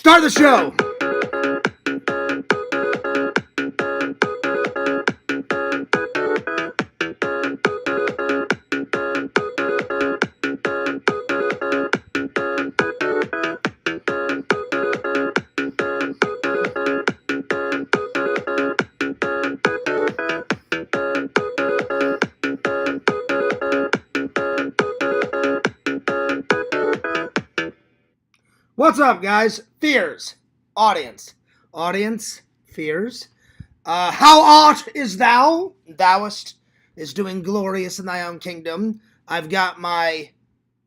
Start the show. What's up, guys? Fears. Audience. Fears. How art is thou? Thouest is doing glorious in thy own kingdom. I've got my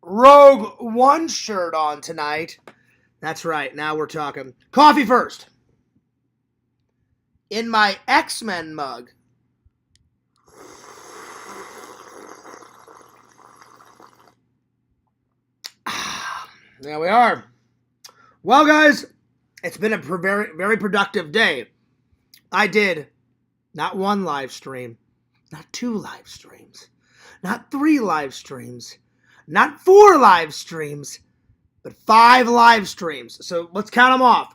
Rogue One shirt on tonight. That's right, now we're talking. Coffee first. In my X-Men mug. There we are. Well, guys, it's been a very, very productive day. I did not one live stream, not 2 live streams, not 3 live streams, not 4 live streams, but 5 live streams. So let's count them off.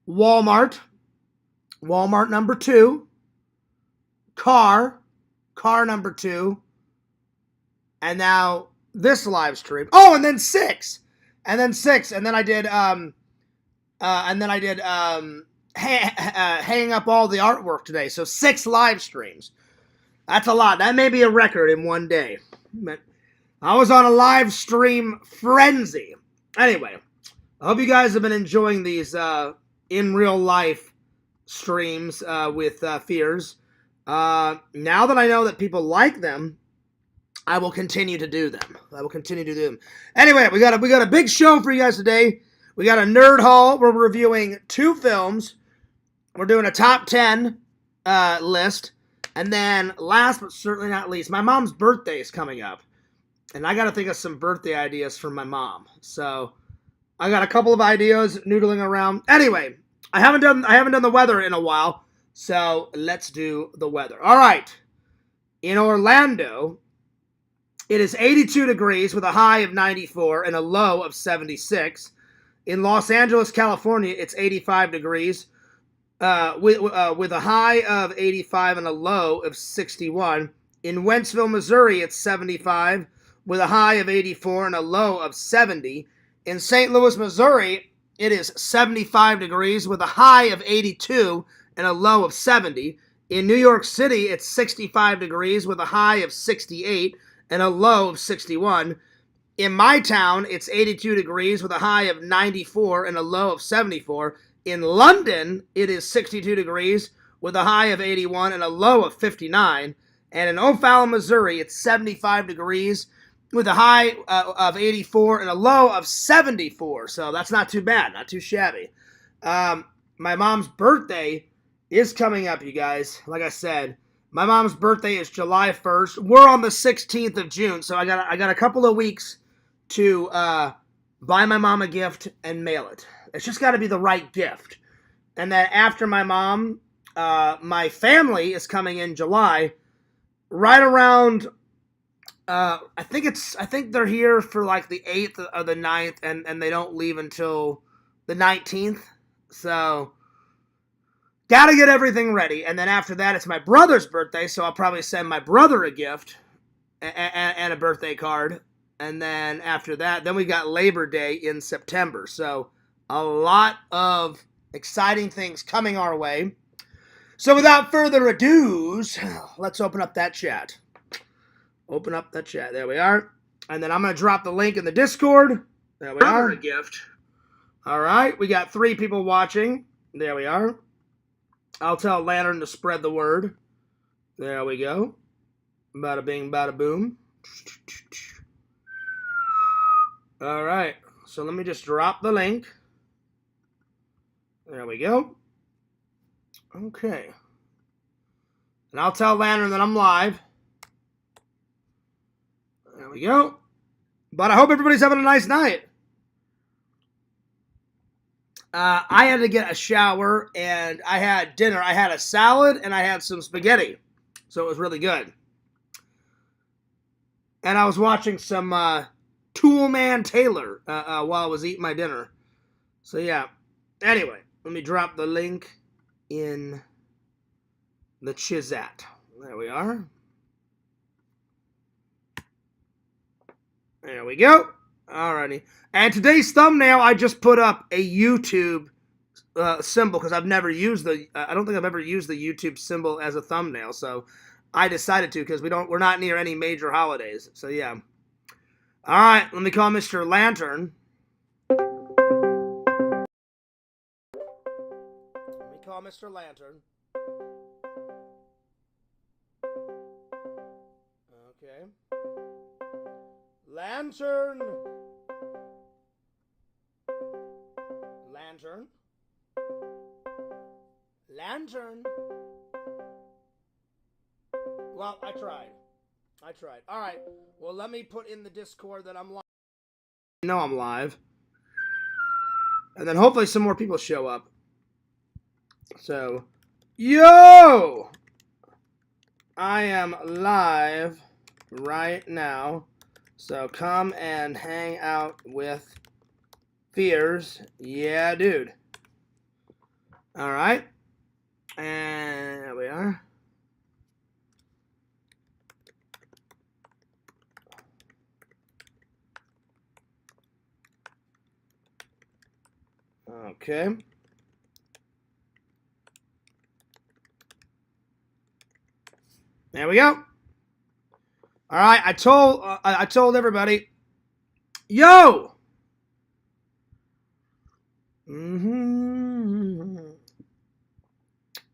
Walmart number 2, car number 2, and now this live stream. Oh, and then 6. And then I did hanging up all the artwork today. So 6 live streams. That's a lot. That may be a record in one day. But I was on a live stream frenzy. Anyway, I hope you guys have been enjoying these in real life streams with Fears. Now that I know that people like them, I will continue to do them. Anyway, we got a big show for you guys today. We got a nerd haul. We're reviewing 2 films. We're doing a top 10 list. And then last but certainly not least, my mom's birthday is coming up. And I got to think of some birthday ideas for my mom. So I got a couple of ideas noodling around. Anyway, I haven't done the weather in a while. So let's do the weather. All right. In Orlando, it is 82 degrees with a high of 94 and a low of 76. In Los Angeles, California, it's 85 degrees with a high of 85 and a low of 61. In Wentzville, Missouri, it's 75 with a high of 84 and a low of 70. In St. Louis, Missouri, it is 75 degrees with a high of 82 and a low of 70. In New York City, it's 65 degrees with a high of 68 and a low of 61. In my town, it's 82 degrees with a high of 94 and a low of 74. In London, it is 62 degrees with a high of 81 and a low of 59. And in O'Fallon, Missouri, it's 75 degrees with a high of 84 and a low of 74. So that's not too bad, not too shabby. My mom's birthday is coming up, you guys. Like I said, my mom's birthday is July 1st. We're on the 16th of June, so I got a couple of weeks to buy my mom a gift and mail it. It's just got to be the right gift. And then after my mom, my family is coming in July, right around. I think they're here for like the 8th or the 9th, and they don't leave until the 19th. So gotta get everything ready. And then after that, it's my brother's birthday, so I'll probably send my brother a gift and a birthday card. And then after that, then we got Labor Day in September. So a lot of exciting things coming our way. So without further ado, let's open up that chat. There we are. And then I'm going to drop the link in the Discord. There we are. A gift. All right. We got 3 people watching. There we are. I'll tell Lantern to spread the word. There we go. Bada bing, bada boom. All right. So let me just drop the link. There we go. Okay. And I'll tell Lantern that I'm live. There we go. But I hope everybody's having a nice night. I had to get a shower, and I had dinner. I had a salad, and I had some spaghetti. So it was really good. And I was watching some Toolman Taylor while I was eating my dinner. So yeah. Anyway, let me drop the link in the chat. There we are. There we go. Alrighty. And today's thumbnail, I just put up a YouTube symbol because I've never used I don't think I've ever used the YouTube symbol as a thumbnail. So I decided to because we're not near any major holidays. So yeah. All right, let me call Mr. Lantern. Let me call Mr. Lantern. Okay. Lantern. Lantern. Lantern. Well, I tried. All right. Well, let me put in the Discord that I'm live. You know I'm live. And then hopefully some more people show up. So, yo! I am live right now. So come and hang out with Fears. Yeah, dude. All right. And there we are. Okay. There we go. All right, I told everybody, yo.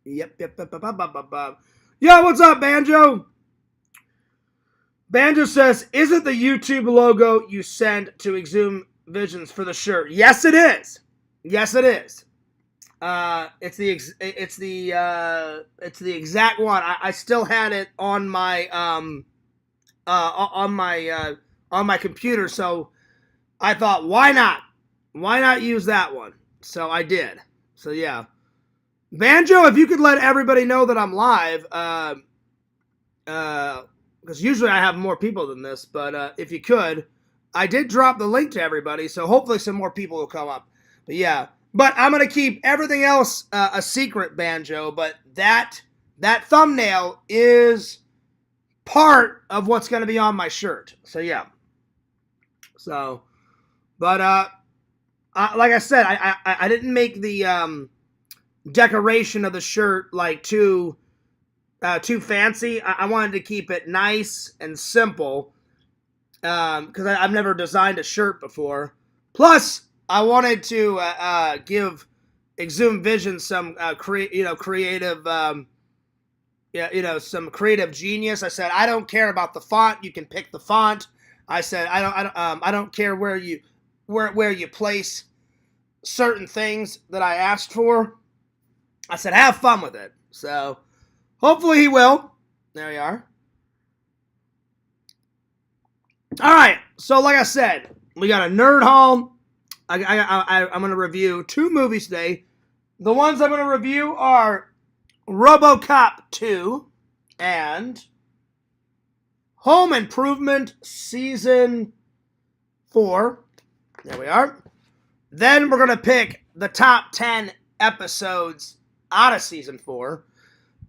Yep. Yo, what's up, Banjo? Banjo says, "Is it the YouTube logo you sent to Exhumed Visions for the shirt?" Yes, it is. Yes, it is. It's the exact one. I still had it on my on my computer, so I thought, why not? Why not use that one? So I did. So yeah, Banjo, if you could let everybody know that I'm live, because usually I have more people than this, but if you could, I did drop the link to everybody, so hopefully some more people will come up. But yeah, but I'm gonna keep everything else a secret, Banjo. But that thumbnail is part of what's gonna be on my shirt. So yeah. So, but like I said, I didn't make the decoration of the shirt like too fancy. I wanted to keep it nice and simple because I've never designed a shirt before. Plus, I wanted to give Exhumed Vision some creative some creative genius. I said, I don't care about the font. You can pick the font. I said, I don't care where you place certain things that I asked for. I said, have fun with it. So hopefully he will. There we are. All right. So like I said, we got a nerd haul. I'm going to review 2 movies today. The ones I'm going to review are RoboCop 2 and Home Improvement Season 4. There we are. Then we're going to pick the top 10 episodes out of Season 4.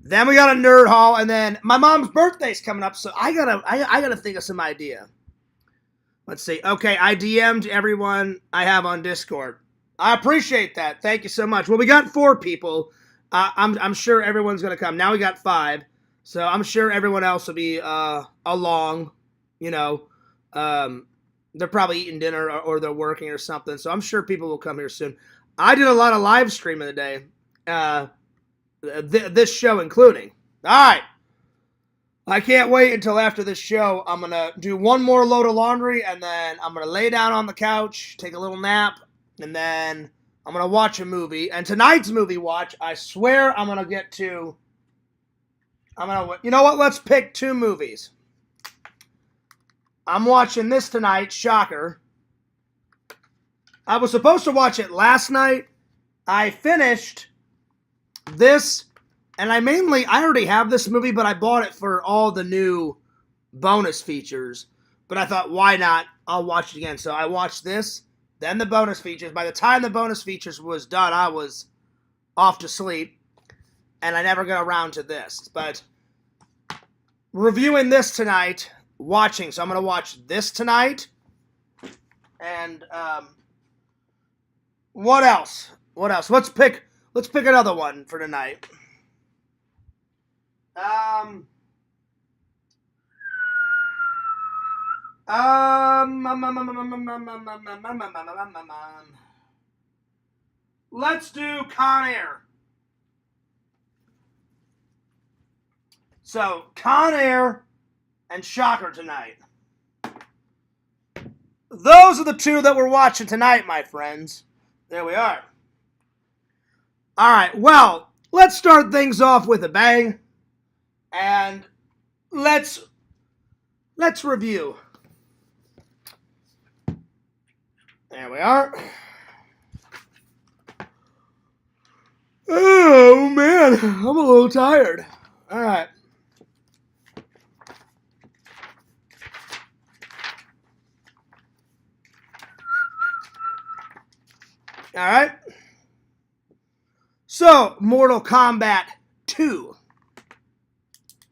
Then we got a nerd haul, and then my mom's birthday's coming up, so I gotta think of some idea. Let's see. Okay, I DM'd everyone I have on Discord. I appreciate that. Thank you so much. Well, we got 4 people. I'm sure everyone's gonna come. Now we got 5, so I'm sure everyone else will be along. You know, they're probably eating dinner or they're working or something. So I'm sure people will come here soon. I did a lot of live streaming today. This show including. All right. I can't wait until after this show. I'm going to do one more load of laundry, and then I'm going to lay down on the couch, take a little nap, and then I'm going to watch a movie. And tonight's movie watch, I swear I'm going to get to... You know what? Let's pick 2 movies. I'm watching this tonight. Shocker. I was supposed to watch it last night. I finished this, and I already have this movie, but I bought it for all the new bonus features. But I thought, why not? I'll watch it again. So I watched this, then the bonus features. By the time the bonus features was done, I was off to sleep, and I never got around to this. But reviewing this tonight, watching, so I'm going to watch this tonight, and what else? What else? Let's pick another one for tonight. Let's do Con Air. So, Con Air and Shocker tonight. Those are the two that we're watching tonight, my friends. There we are. All right, well, let's start things off with a bang. And let's review. There we are. Oh, man, I'm a little tired. All right. All right. So, Mortal Kombat 2.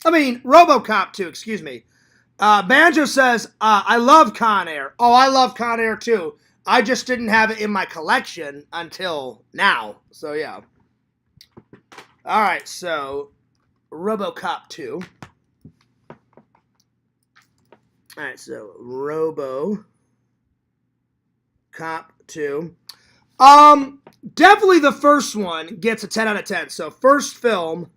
I mean, RoboCop 2, excuse me. Banjo says, I love Con Air. Oh, I love Con Air too. I just didn't have it in my collection until now. So, yeah. All right, so RoboCop 2. All right, so RoboCop 2. Definitely the first one gets a 10 out of 10. So, first film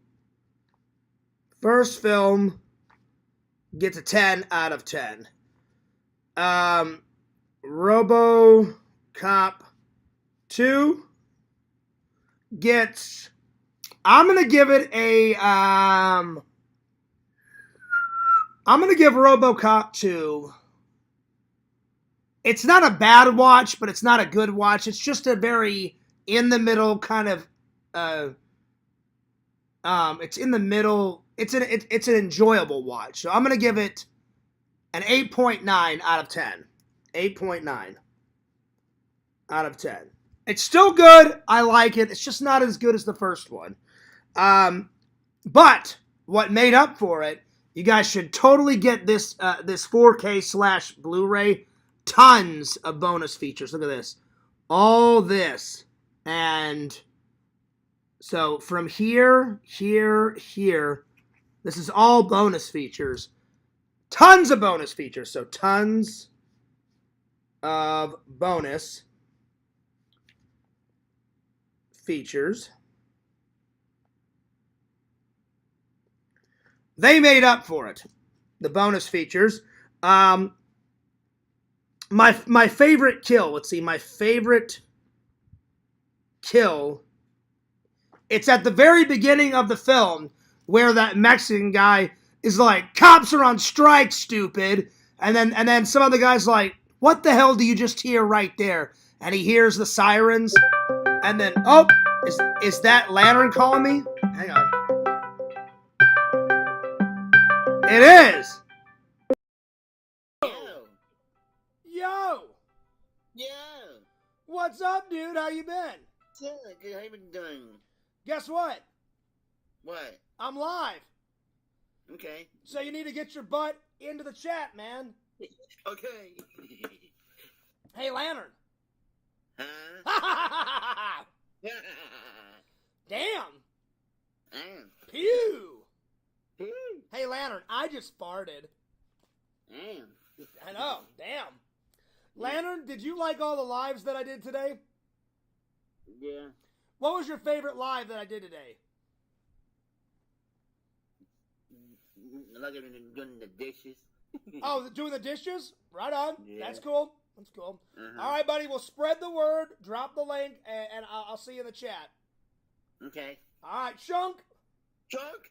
gets a 10 out of 10. RoboCop 2 gets, I'm going to give it a, I'm going to give RoboCop 2, it's not a bad watch, but it's not a good watch. It's just a very in the middle kind of, it's in the middle. It's an enjoyable watch. So I'm going to give it an 8.9 out of 10. 8.9 out of 10. It's still good. I like it. It's just not as good as the first one. But what made up for it, you guys should totally get this 4K / Blu-ray. Tons of bonus features. Look at this. All this. And so from here, this is all bonus features. Tons of bonus features. So tons of bonus features. They made up for it. The bonus features. My favorite kill. Let's see. My favorite kill. It's at the very beginning of the film where that Mexican guy is like, "Cops are on strike, stupid." And then some of the guy's like, "What the hell do you just hear right there?" And he hears the sirens. And then, oh, is that Lantern calling me? Hang on. It is. Yo. Yeah. What's up, dude? How you been? Yeah, good. How you been doing? Guess what? What? I'm live. Okay. So you need to get your butt into the chat, man. Okay. Hey, Lantern. Huh? Damn. Damn. Pew. Damn. Hey, Lantern, I just farted. Damn. I know. Damn. Lantern, did you like all the lives that I did today? Yeah. What was your favorite live that I did today? I like doing the dishes. Oh, doing the dishes? Right on. Yeah. That's cool. That's cool. Uh-huh. All right, buddy. We'll spread the word. Drop the link, and I'll see you in the chat. Okay. All right, Shunk. Chuck.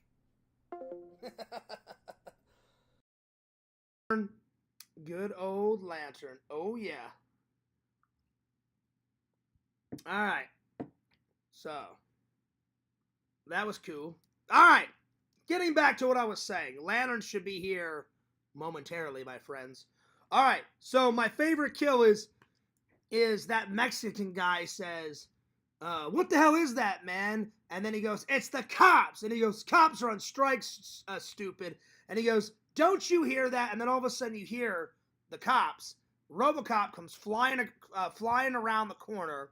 Good old Lantern. Oh, yeah. All right. So, that was cool. All right. Getting back to what I was saying. Lantern should be here momentarily, my friends. All right. So, my favorite kill is is that Mexican guy says, what the hell is that, man? And then he goes, it's the cops. And he goes, cops are on strike, stupid. And he goes, don't you hear that? And then all of a sudden you hear the cops. RoboCop comes flying around the corner.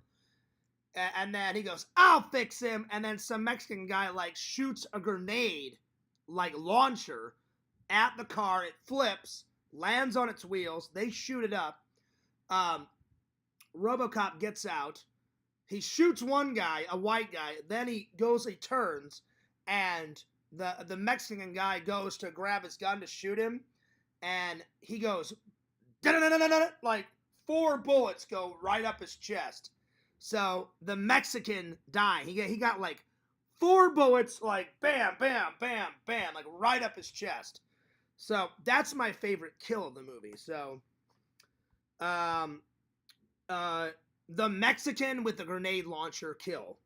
And then he goes, I'll fix him. And then some Mexican guy, like, shoots a grenade, like, launcher at the car. It flips, lands on its wheels. They shoot it up. RoboCop gets out. He shoots one guy, a white guy. Then he turns, and the Mexican guy goes to grab his gun to shoot him, and he goes, like 4 bullets go right up his chest. So the Mexican died. He got like 4 bullets, like bam, bam, bam, bam, like right up his chest. So that's my favorite kill of the movie. So, the Mexican with the grenade launcher kill.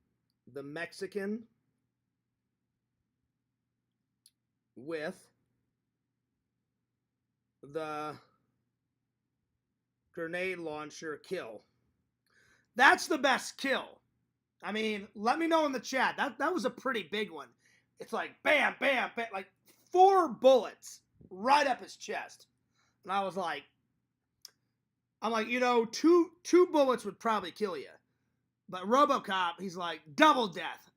The Mexican with the grenade launcher kill. That's the best kill. I mean, let me know in the chat. That was a pretty big one. It's like bam, bam, bam, like 4 bullets right up his chest. And I'm like, you know, two bullets would probably kill you. But RoboCop, he's like, double death.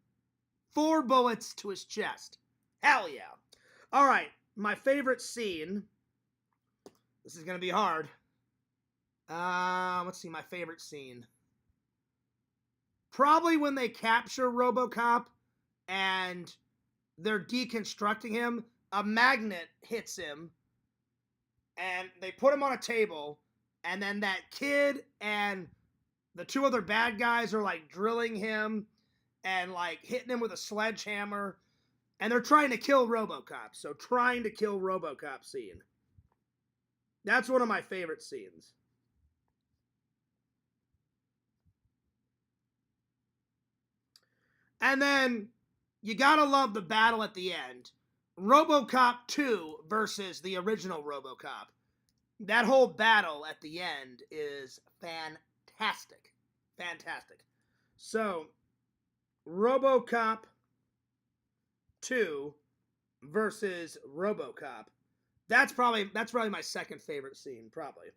4 bullets to his chest. Hell yeah. All right, my favorite scene. This is going to be hard. Let's see, my favorite scene. Probably when they capture RoboCop and they're deconstructing him, a magnet hits him, and they put him on a table, and then that kid and the 2 other bad guys are like drilling him and like hitting him with a sledgehammer, and they're trying to kill RoboCop. So trying to kill RoboCop scene. That's one of my favorite scenes. And then you gotta love the battle at the end. RoboCop 2 versus the original RoboCop. That whole battle at the end is fantastic. Fantastic. So, RoboCop 2 versus RoboCop. That's probably my second favorite scene, probably.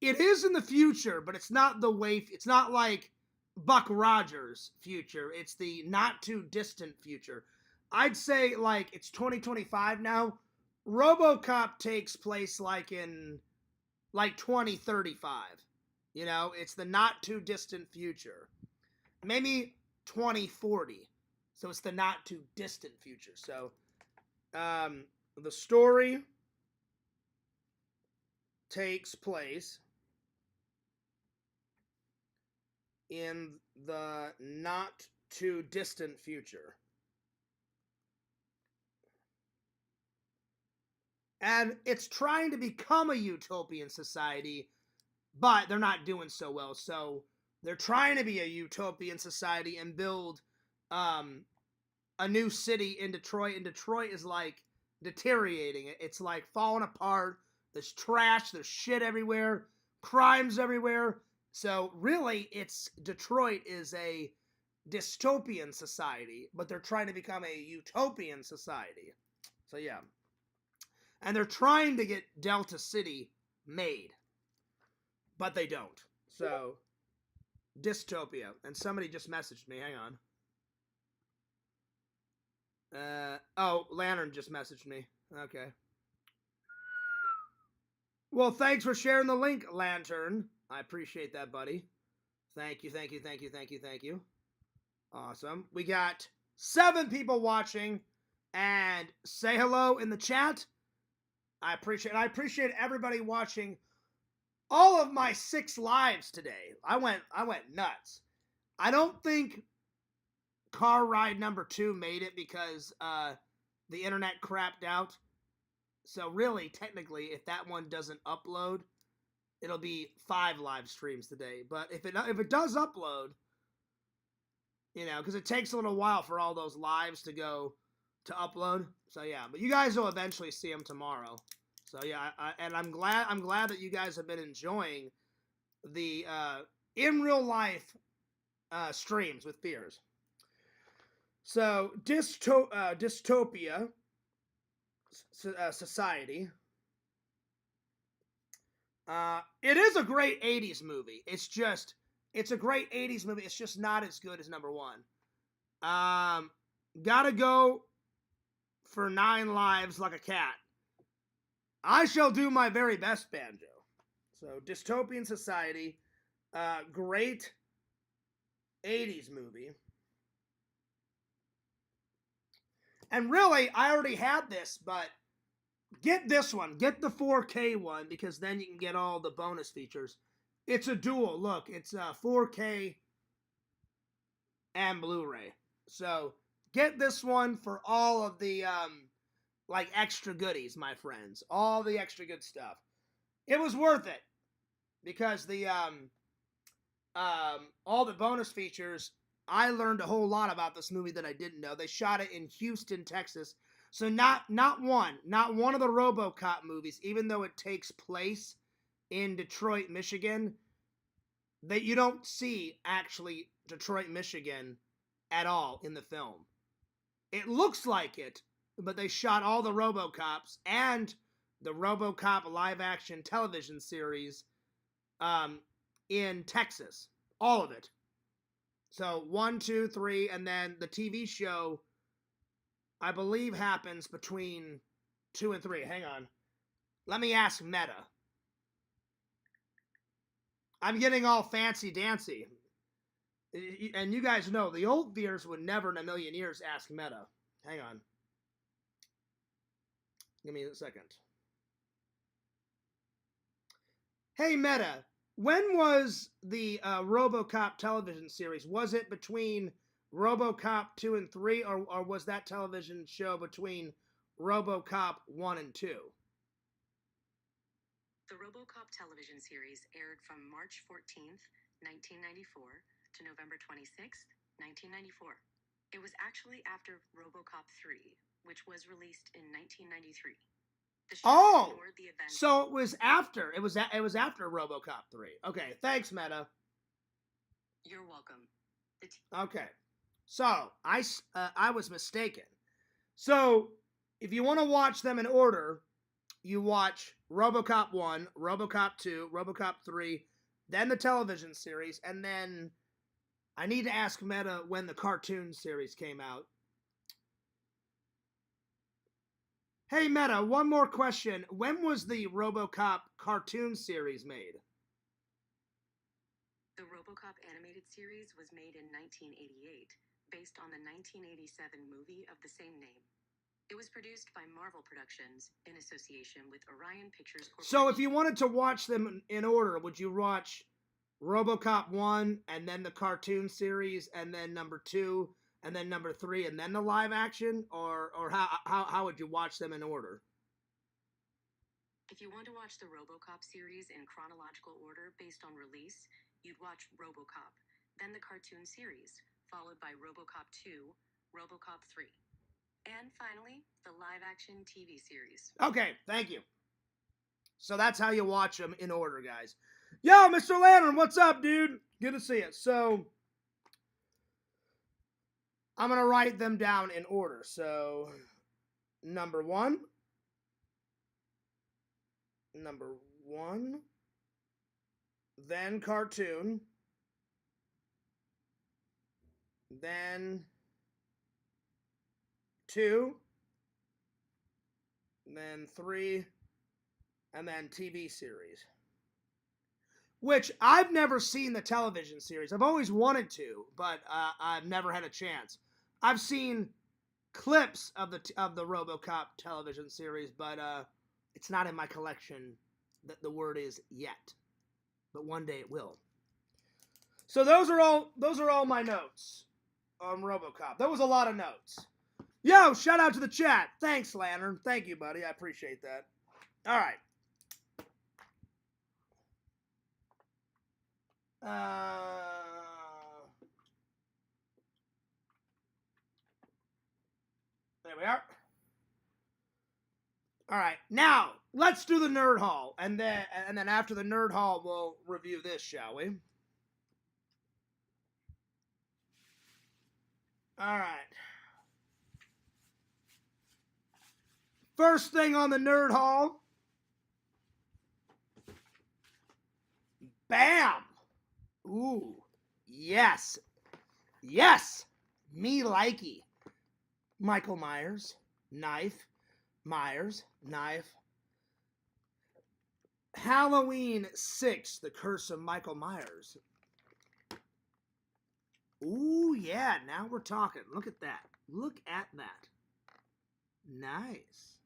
It is in the future, but it's not it's not like Buck Rogers' future. It's the not too distant future. I'd say like it's 2025 now. RoboCop takes place like in like 2035. You know, it's the not too distant future. Maybe 2040. So it's the not too distant future. So the story takes place in the not too distant future. And it's trying to become a utopian society, but they're not doing so well. So they're trying to be a utopian society and build a new city in Detroit. And Detroit is like deteriorating. It's like falling apart. There's trash. There's shit everywhere. Crimes everywhere. So really, Detroit is a dystopian society, but they're trying to become a utopian society. So yeah. And they're trying to get Delta City made, but they don't. So, dystopia. And somebody just messaged me. Hang on. Lantern just messaged me. Okay. Well, thanks for sharing the link, Lantern. I appreciate that, buddy. Thank you, thank you, thank you, thank you, thank you. Awesome. We got 7 people watching, and say hello in the chat. I appreciate everybody watching all of my 6 lives today. I went nuts. I don't think car ride number 2 made it because the internet crapped out. So really, technically, if that one doesn't upload, it'll be 5 live streams today. But if it does upload, you know, because it takes a little while for all those lives to upload. So yeah, but you guys will eventually see them tomorrow. So yeah, and I'm glad that you guys have been enjoying the in real life streams with fears. So dystopia society. It is a great 80s movie. It's a great 80s movie. It's just not as good as number one. Gotta go for 9 lives like a cat. I shall do my very best, Banjo. So, dystopian society, great 80s movie. And really, I already had this, but get this one. Get the 4K one, because then you can get all the bonus features. It's a dual. Look, it's 4K and Blu-ray. So, get this one for all of the, like, extra goodies, my friends. All the extra good stuff. It was worth it. Because the, all the bonus features, I learned a whole lot about this movie that I didn't know. They shot it in Houston, Texas. So not one of the RoboCop movies, even though it takes place in Detroit, Michigan, that you don't see actually Detroit, Michigan at all in the film. It looks like it, but they shot all the RoboCops and the RoboCop live-action television series in Texas. All of it. So 1, 2, 3, and then the TV show, I believe, happens between 2 and 3. Hang on. Let me ask Meta. I'm getting all fancy-dancy. And you guys know, the old viewers would never in a million years ask Meta. Hang on. Give me a second. Hey, Meta. When was the RoboCop television series? Was it between RoboCop 2 and 3, or was that television show between RoboCop 1 and 2? The RoboCop television series aired from March 14th, 1994 to November 26th, 1994. It was actually after RoboCop 3, which was released in 1993. So it was after. It was after RoboCop 3. Okay, thanks, Meta. You're welcome. Okay, so I was mistaken. So if you want to watch them in order, you watch RoboCop 1, RoboCop 2, RoboCop 3, then the television series, and then I need to ask Meta when the cartoon series came out. Hey, Meta, one more question. When was the RoboCop cartoon series made? The RoboCop animated series was made in 1988, based on the 1987 movie of the same name. It was produced by Marvel Productions in association with Orion Pictures Corporation. So if you wanted to watch them in order, would you watch RoboCop 1, and then the cartoon series, and then number 2, and then number 3, and then the live action? Or how would you watch them in order? If you want to watch the RoboCop series in chronological order based on release, you'd watch RoboCop, then the cartoon series, followed by RoboCop 2, RoboCop 3, and finally, the live-action TV series. Okay, thank you. So that's how you watch them in order, guys. Yo, Mr. Lantern, what's up, dude? Good to see you. So I'm going to write them down in order. So number 1, then cartoon, then 2, then 3, and then TV series. Which I've never seen the television series. I've always wanted to, but I've never had a chance. I've seen clips of the RoboCop television series, but it's not in my collection. The word is yet, but one day it will. So those are all my notes on RoboCop. That was a lot of notes. Yo, shout out to the chat. Thanks, Lantern. Thank you, buddy. I appreciate that. All right. There we are. All right, now let's do the nerd haul, and then after the nerd haul, we'll review this, shall we? All right. First thing on the nerd haul. Bam! Ooh, yes, yes, me likey. Michael Myers, knife. Myers, knife. Halloween 6, The Curse of Michael Myers. Ooh, yeah, now we're talking. Look at that. Look at that. Nice.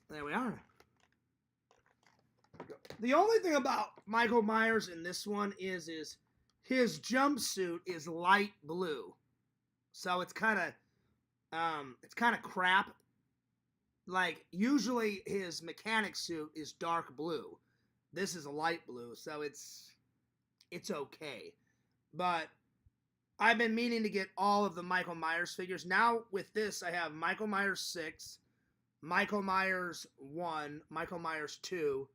There we are. The only thing about Michael Myers in this one is his jumpsuit is light blue. So it's kind of crap. Like, usually his mechanic suit is dark blue. This is a light blue, so it's okay. But I've been meaning to get all of the Michael Myers figures. Now with this, I have Michael Myers 6, Michael Myers 1, Michael Myers 2,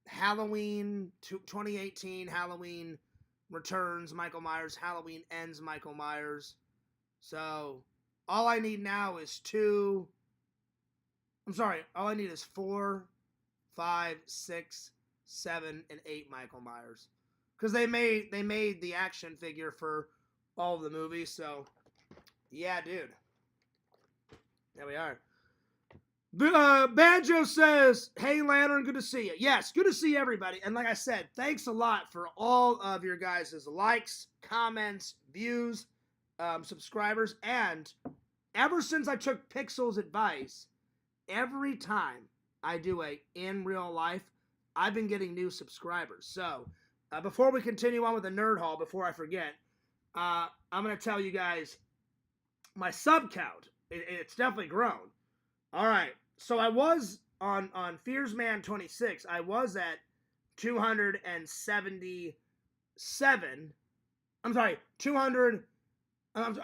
Halloween 2018, Halloween Returns Michael Myers, Halloween Ends Michael Myers. So all I need now is all I need is 4, 5, 6, 7, and 8 Michael Myers. Because they made the action figure for all of the movies, so yeah, dude. There we are. Banjo says, hey, Lantern, good to see you. Yes, good to see everybody. And like I said, thanks a lot for all of your guys' likes, comments, views, subscribers. And ever since I took Pixel's advice, every time I do a in real life, I've been getting new subscribers. So before we continue on with the nerd haul, before I forget, I'm going to tell you guys my sub count. It's definitely grown. All right. So I was on Fearsman 26. I was at 277. I'm sorry, 200. I'm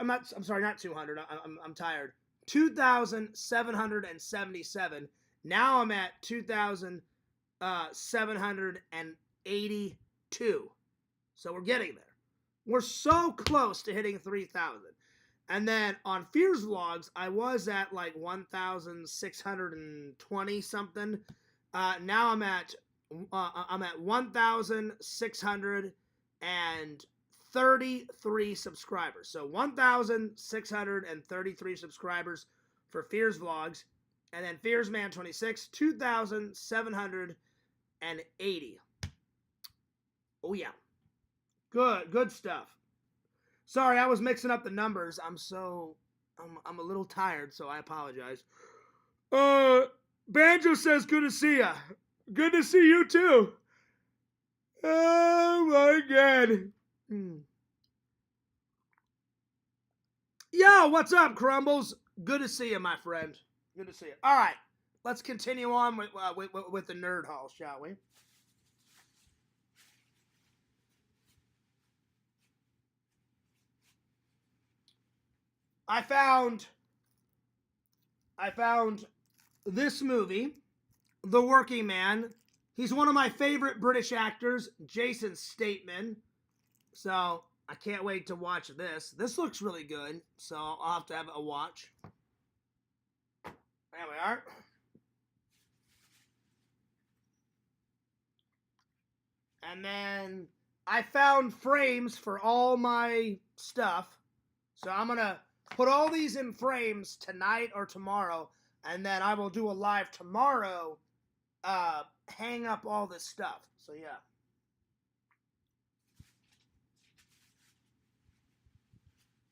sorry, not 200. I'm tired. 2,777. Now I'm at 2,782. So we're getting there. We're so close to hitting 3,000. And then on Fears Vlogs, I was at like 1,620 something. Now I'm at 1,633 subscribers. So 1,633 subscribers for Fears Vlogs, and then Fearsman 26, 2,780. Oh yeah, good stuff. Sorry, I was mixing up the numbers. I'm a little tired, so I apologize. Banjo says, good to see ya. Good to see you too. Oh my god. Yo, what's up, Crumbles? Good to see you, my friend. Good to see you. All right, let's continue on with the nerd haul, shall we? I found this movie, The Working Man. He's one of my favorite British actors, Jason Statham. So I can't wait to watch this. This looks really good, so I'll have to have a watch. There we are. And then I found frames for all my stuff. So I'm going to put all these in frames tonight or tomorrow. And then I will do a live tomorrow, hang up all this stuff. So yeah.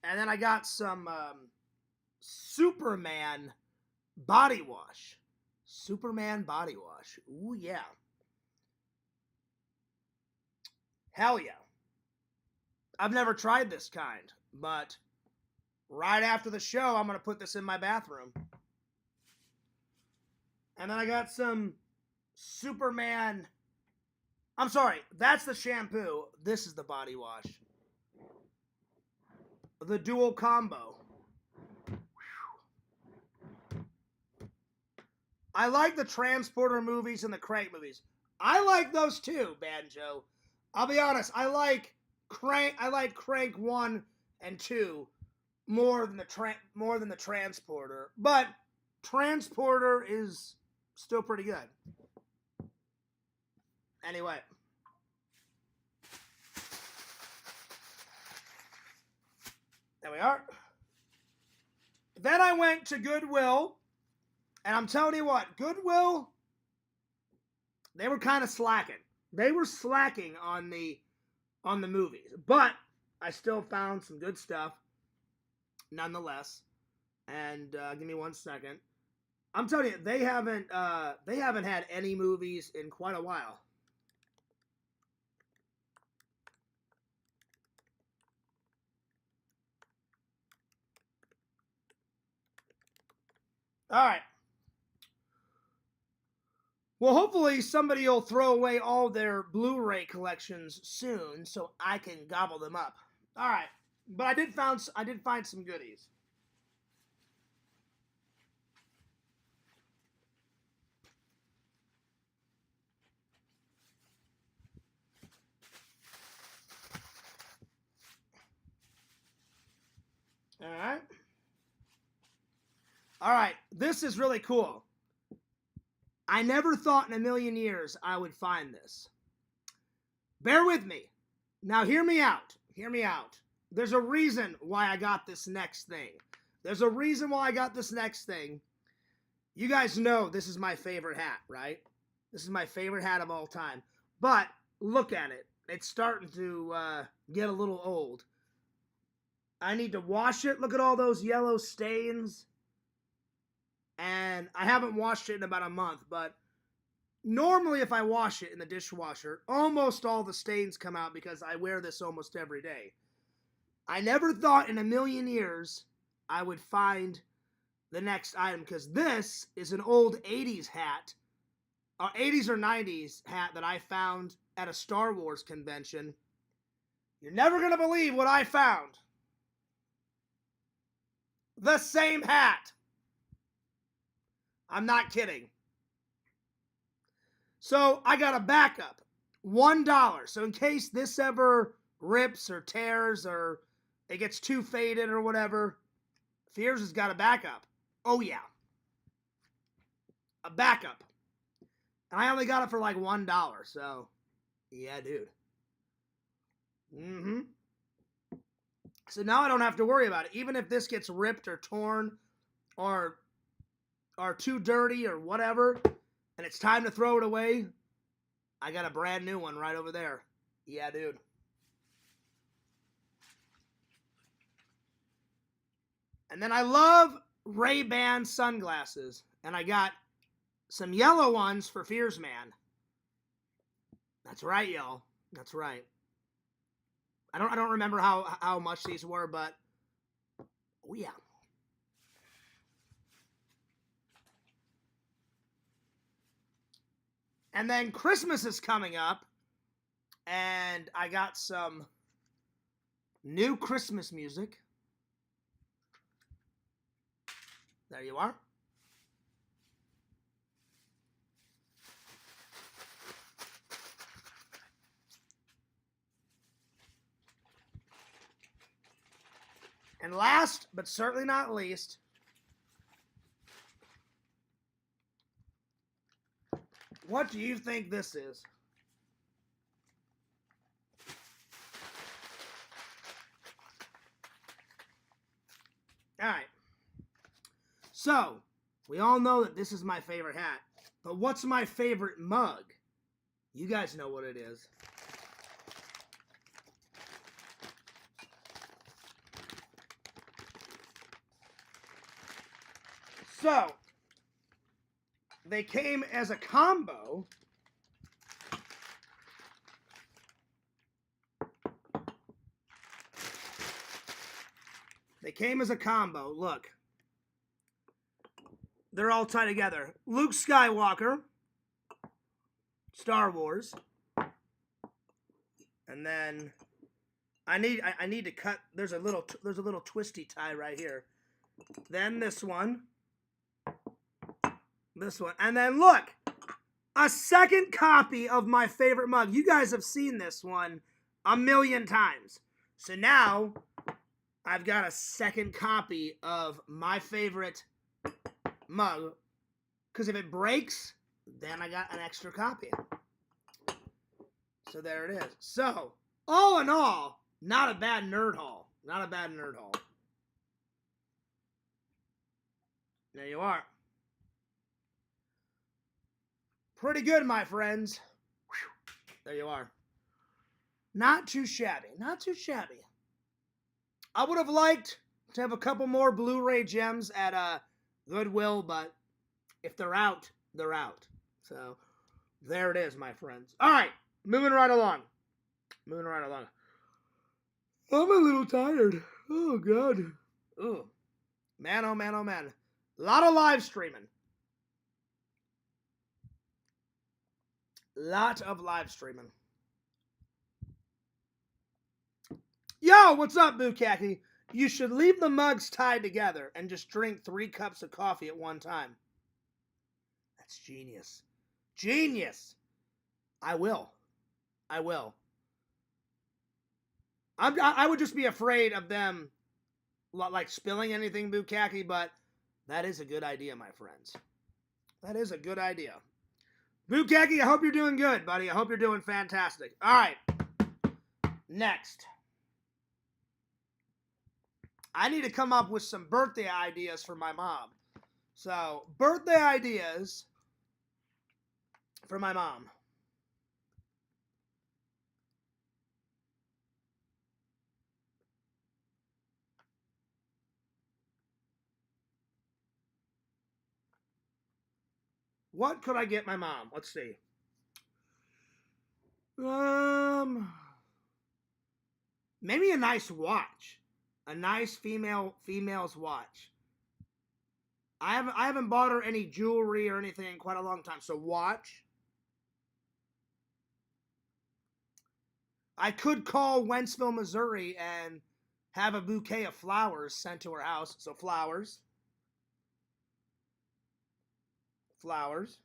And then I got some Superman body wash. Superman body wash. Ooh, yeah. Hell yeah. I've never tried this kind, but right after the show, I'm going to put this in my bathroom. And then I got some Superman. I'm sorry, that's the shampoo. This is the body wash. The dual combo. I like the Transporter movies and the Crank movies. I like those too, Banjo. I'll be honest. I like Crank 1 and 2 more than the Transporter. But Transporter is still pretty good. Anyway. There we are. Then I went to Goodwill. And I'm telling you what, Goodwill, they were kind of slacking. They were slacking on the movies. But I still found some good stuff, nonetheless. And give me 1 second. I'm telling you, they haven't had any movies in quite a while. All right. Well, hopefully somebody will throw away all their Blu-ray collections soon, so I can gobble them up. All right, but I did find some goodies. All right. All right, this is really cool. I never thought in a million years I would find this. Bear with me. Now hear me out. Hear me out. There's a reason why I got this next thing. There's a reason why I got this next thing. You guys know this is my favorite hat, right? This is my favorite hat of all time. But look at it. It's starting to get a little old. I need to wash it. Look at all those yellow stains. And I haven't washed it in about a month, but normally if I wash it in the dishwasher, almost all the stains come out because I wear this almost every day. I never thought in a million years I would find the next item because this is an old 80s hat, 80s or 90s hat that I found at a Star Wars convention. You're never going to believe what I found. The same hat. I'm not kidding. So I got a backup. $1. So in case this ever rips or tears or it gets too faded or whatever, Fears has got a backup. Oh yeah. A backup. And I only got it for like $1. So yeah, dude. So now I don't have to worry about it. Even if this gets ripped or torn or too dirty or whatever, and it's time to throw it away, I got a brand new one right over there. Yeah, dude. And then I love Ray-Ban sunglasses, and I got some yellow ones for Fears Man. That's right, y'all. That's right. I don't remember how much these were, but oh yeah. And then Christmas is coming up, and I got some new Christmas music. There you are. And last, but certainly not least, what do you think this is? All right. So, we all know that this is my favorite hat. But what's my favorite mug? You guys know what it is. So, they came as a combo. They came as a combo. Look. They're all tied together. Luke Skywalker. Star Wars. And then I need to cut. There's a little twisty tie right here. Then this one. This one. And then look, a second copy of my favorite mug. You guys have seen this one a million times. So now I've got a second copy of my favorite mug. Because if it breaks, then I got an extra copy. So there it is. So, all in all, not a bad nerd haul. Not a bad nerd haul. There you are. Pretty good, my friends. Whew. There you are. Not too shabby. Not too shabby. I would have liked to have a couple more Blu-ray gems at Goodwill, but if they're out, they're out. So, there it is, my friends. All right, moving right along. Moving right along. I'm a little tired. Oh, God. Ooh. Man, oh, man, oh, man. A lot of live streaming. Lot of live streaming. Yo, what's up, Bukkake? You should leave the mugs tied together and just drink 3 cups of coffee at one time. That's genius. Genius! I will. I will. I would just be afraid of them, like, spilling anything, Bukkake, but that is a good idea, my friends. That is a good idea. Bukkake, I hope you're doing good, buddy. I hope you're doing fantastic. All right. Next. I need to come up with some birthday ideas for my mom. So, birthday ideas for my mom. What could I get my mom? Let's see. Maybe a nice watch. A nice female's watch. I haven't bought her any jewelry or anything in quite a long time. So watch. I could call Wentzville, Missouri and have a bouquet of flowers sent to her house. So flowers. Flowers.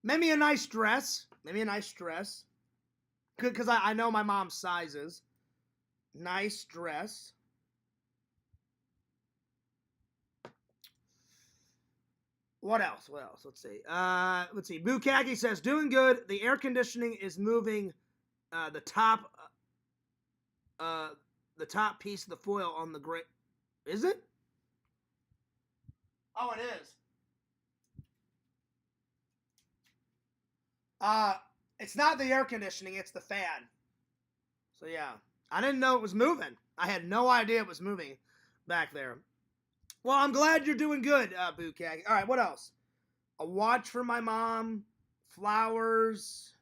Maybe a nice dress. Maybe a nice dress. Because I know my mom's sizes. Nice dress. What else? What else? Let's see. Let's see. Bukkake says, doing good. The air conditioning is moving the top piece of the foil on the gray. Is it? Oh, it is. It's not the air conditioning, it's the fan. So yeah, I didn't know it was moving. I had no idea it was moving back there. Well, I'm glad you're doing good, Bukkake. All right, what else? A watch for my mom, flowers,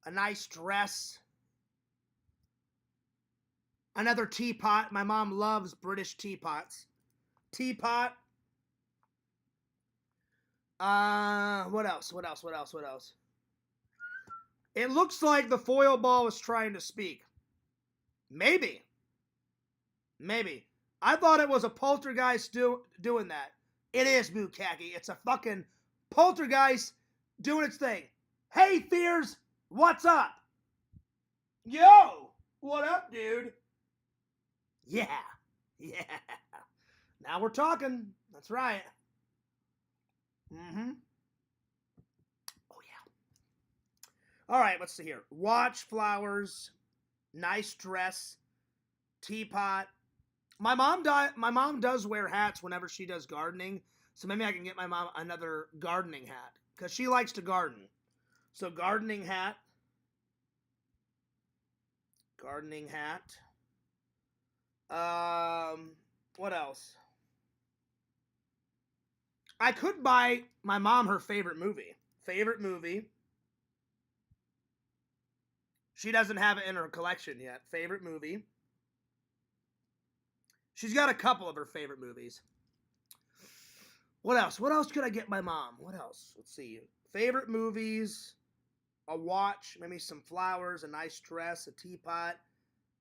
a nice dress, another teapot. My mom loves British teapots. Teapot. What else? What else? What else? What else? It looks like the foil ball is trying to speak. Maybe. Maybe. I thought it was a poltergeist doing that. It is, Bukkake. It's a fucking poltergeist doing its thing. Hey, Fears, what's up? Yo, what up, dude? Yeah. Yeah. Now we're talking. That's right. Mm-hmm. Oh, yeah. All right, let's see here. Watch, flowers, nice dress, teapot. My mom does wear hats whenever she does gardening, so maybe I can get my mom another gardening hat, because she likes to garden. So gardening hat. Gardening hat. What else? I could buy my mom her favorite movie. Favorite movie. She doesn't have it in her collection yet. Favorite movie. She's got a couple of her favorite movies. What else? What else could I get my mom? What else? Let's see. Favorite movies. A watch. Maybe some flowers. A nice dress. A teapot.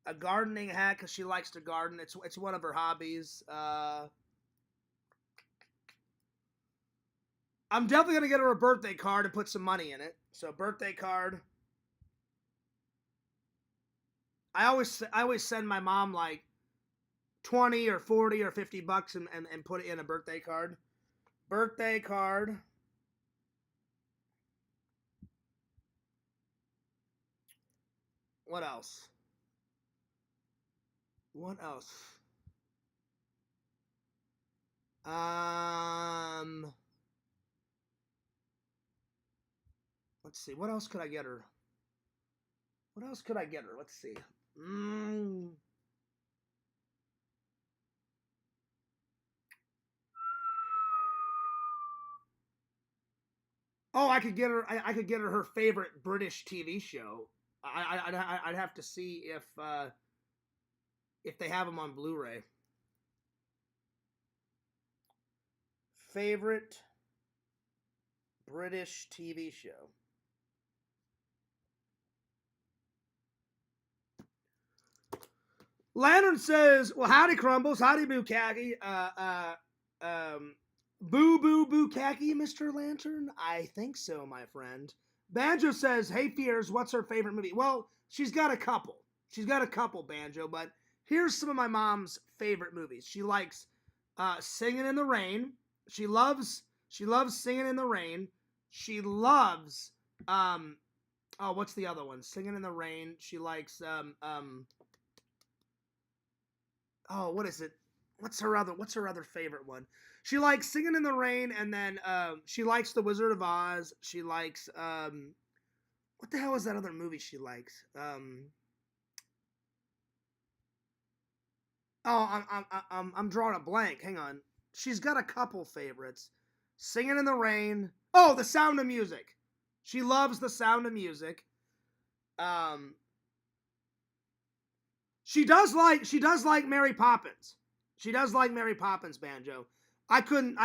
a gardening hat because she likes to garden. It's one of her hobbies. I'm definitely gonna get her a birthday card and put some money in it. So birthday card. I always send my mom like 20 or 40 or $50 and put it in a birthday card. Birthday card. What else? What else? Let's see. What else could I get her? What else could I get her? Let's see. Oh, I could get her. I could get her her favorite British TV show. I'd have to see if they have them on Blu-ray. Favorite British TV show. Lantern says, "Well, howdy, Crumbles. Howdy, Bukkake. Boo boo Bukkake, Mr. Lantern? I think so, my friend." Banjo says, "Hey, Fears, what's her favorite movie?" Well, she's got a couple. Banjo, but here's some of my mom's favorite movies. She likes Singing in the Rain. She loves Singing in the Rain. She loves what's the other one? Singing in the Rain. She likes what is it? What's her other favorite one? She likes Singing in the Rain, and then she likes The Wizard of Oz. She likes what the hell is that other movie she likes? I'm drawing a blank. Hang on. She's got a couple favorites. Singing in the Rain. Oh, The Sound of Music. She loves The Sound of Music. She does like Mary Poppins. She does like Mary Poppins, Banjo. I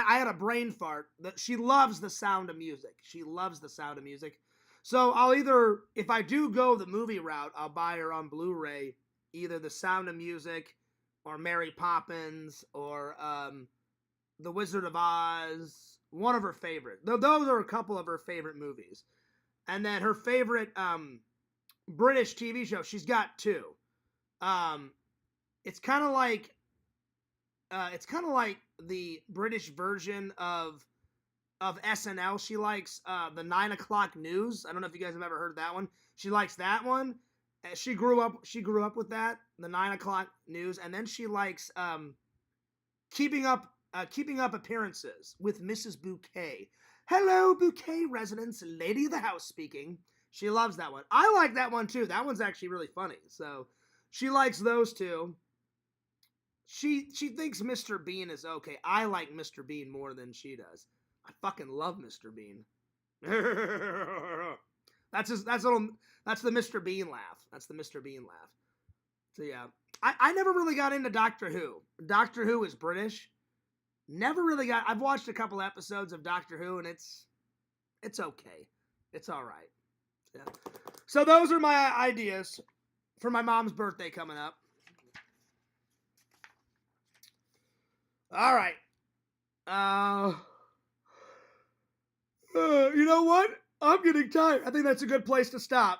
had a brain fart. She loves The Sound of Music. She loves The Sound of Music. So I'll either, if I do go the movie route, I'll buy her on Blu-ray either The Sound of Music or Mary Poppins or The Wizard of Oz. One of her favorite. Those are a couple of her favorite movies. And then her favorite British TV show, she's got two. It's kind of like the British version of SNL. She likes the 9 o'clock news. I don't know if you guys have ever heard that one. She likes that one. She grew up with that, the 9 o'clock news, and then she likes keeping up appearances with Mrs. Bouquet. Hello, Bouquet residents, lady of the house speaking. She loves that one. I like that one too. That one's actually really funny. So she likes those two. She thinks Mr. Bean is okay. I like Mr. Bean more than she does. I fucking love Mr. Bean. That's the Mr. Bean laugh. That's the Mr. Bean laugh. So yeah. I never really got into Doctor Who. Doctor Who is British. Never really got. I've watched a couple episodes of Doctor Who and it's okay. It's all right. Yeah. So those are my ideas for my mom's birthday coming up. All right. You know what? I'm getting tired. I think that's a good place to stop.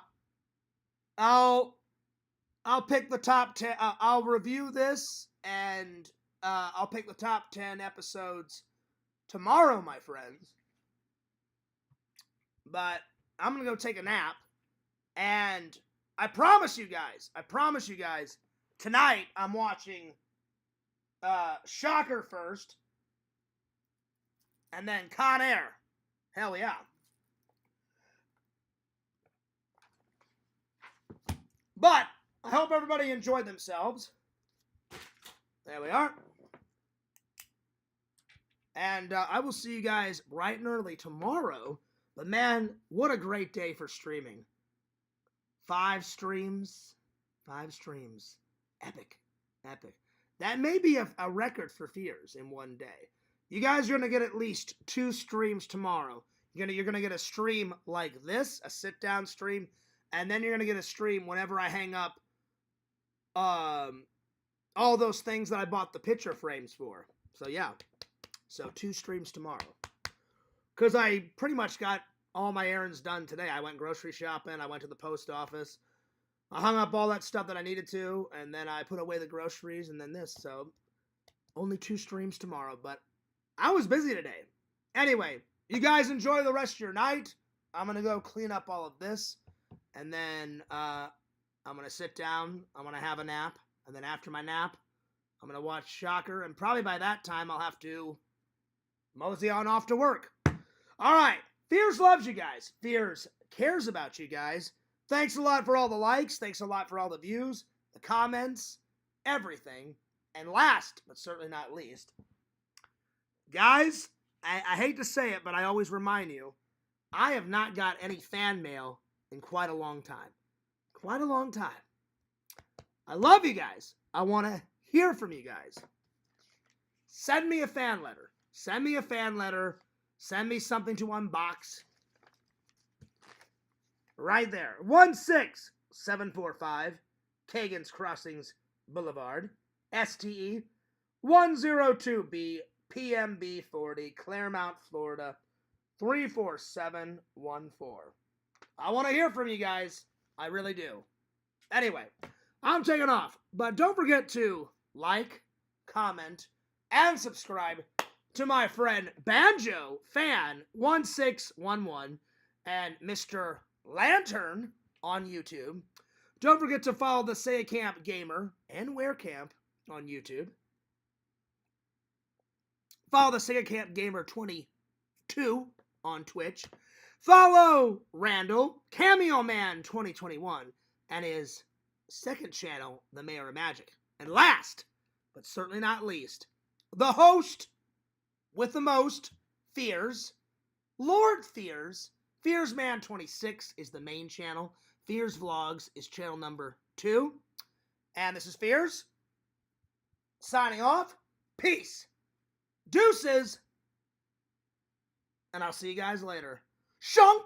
I'll pick the top 10. I'll review this and I'll pick the top 10 episodes tomorrow, my friends. But I'm going to go take a nap. And I promise you guys, tonight I'm watching Shocker first. And then Con Air. Hell yeah. But I hope everybody enjoyed themselves. There we are. And I will see you guys bright and early tomorrow. But man, what a great day for streaming. 5 streams. Epic. That may be a record for Fears in one day. You guys are going to get at least 2 streams tomorrow. You're going to get a stream like this, a sit-down stream, and then you're going to get a stream whenever I hang up all those things that I bought the picture frames for. So yeah, so 2 streams tomorrow. Because I pretty much got all my errands done today. I went grocery shopping, I went to the post office, I hung up all that stuff that I needed to, and then I put away the groceries, and then this. So only 2 streams tomorrow, but I was busy today. Anyway, you guys enjoy the rest of your night. I'm going to go clean up all of this, and then I'm going to sit down, I'm going to have a nap, and then after my nap, I'm going to watch Shocker, and probably by that time I'll have to mosey on off to work. All right, Fears loves you guys. Fears cares about you guys. Thanks a lot for all the likes. Thanks a lot for all the views, the comments, everything. And last, but certainly not least, guys, I hate to say it, but I always remind you, I have not got any fan mail in quite a long time. Quite a long time. I love you guys. I want to hear from you guys. Send me a fan letter. Send me a fan letter. Send me something to unbox. Right there. 16745 Kagan's Crossings Boulevard. STE 102B PMB 40 Claremont, Florida 34714. I want to hear from you guys. I really do. Anyway, I'm taking off. But don't forget to like, comment, and subscribe to my friend Banjo Fan 1611 and Mr. Lantern on YouTube. Don't forget to follow the Say Camp Gamer and Werecamp on YouTube. Follow the Say Camp Gamer 22 on Twitch. Follow Randall Cameo Man 2021 and his second channel, The Mayor of Magic. And last, but certainly not least, the host with the most, Fears, Lord Fears. Fears Man 26 is the main channel. Fears Vlogs is channel number 2. And this is Fears. Signing off. Peace. Deuces. And I'll see you guys later. Shunk.